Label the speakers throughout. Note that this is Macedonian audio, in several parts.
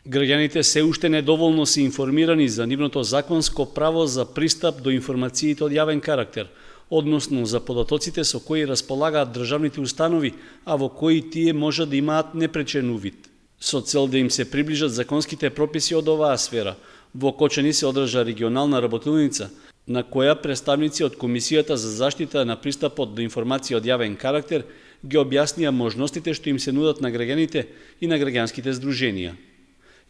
Speaker 1: Граѓаните се уште недоволно се информирани за нивното законско право за пристап до информациите од јавен карактер, односно за податоците со кои располагаат државните установи, а во кои тие може да имаат непречен увид. Со цел да им се приближат законските прописи од оваа сфера, во Кочани се одржа регионална работилница, на која представници од Комисијата за заштита на пристапот до информација од јавен карактер ги објаснија можностите што им се нудат на граѓаните и на граѓанските здруженија.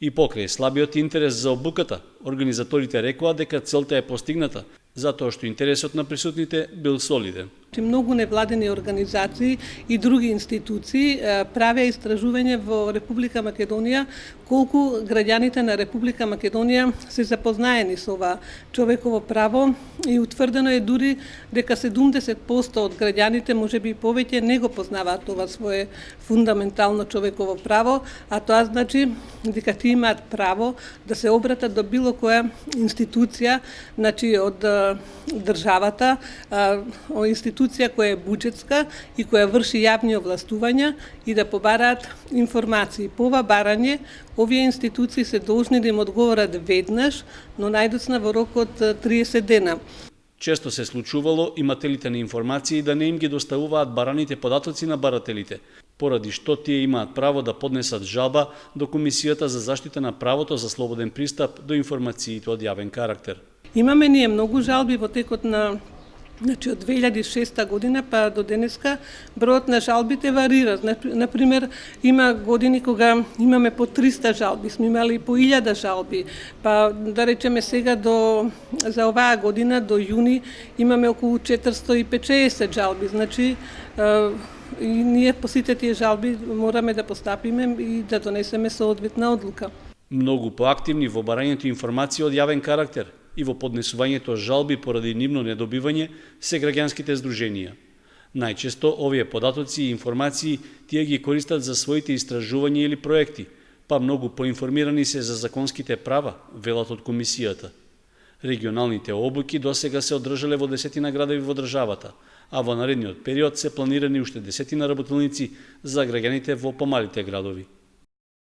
Speaker 1: И покрај слабиот интерес за обуката, организаторите рекоа дека целта е постигната, затоа што интересот на присутните бил солиден.
Speaker 2: Многу невладени организации и други институции правеа истражување во Република Македонија колку граѓаните на Република Македонија се запознаени со ова човеково право и утврдено е дури дека 70% од граѓаните можеби повеќе не го познаваат ова свое фундаментално човеково право, а тоа значи дека тие имаат право да се обратат до било која институција, значи од државата, институција која е буџетска и која врши јавни овластувања и да побараат информации. По ова барање, овие институции се должни да им одговорат веднаш, но најдоцна во рок од 30 дена.
Speaker 1: Често се случувало имателите на информации да не им ги доставуваат бараните податоци на барателите, поради што тие имаат право да поднесат жалба до Комисијата за заштита на правото за слободен пристап до информациите од јавен карактер.
Speaker 2: Имаме ние многу жалби во текот на од 2006 година па до денеска бројот на жалбите варира. Например, има години кога имаме по 300 жалби, сме имали по 1000 жалби, па да речеме сега за оваа година до јуни имаме околу 450 жалби. Значи, и ние по сите тие жалби мораме да постапиме и да донесеме соодветна одлука.
Speaker 1: Многу поактивни во барањето информации од јавен карактер и во поднесувањето жалби поради нивно недобивање се граѓанските здруженија. Најчесто овие податоци и информации тие ги користат за своите истражувања или проекти, па многу поинформирани се за законските права, велат од Комисијата. Регионалните обуки досега се одржале во 10 градови во државата, а во наредниот период се планирани уште 10 работилници за граѓаните во помалите градови.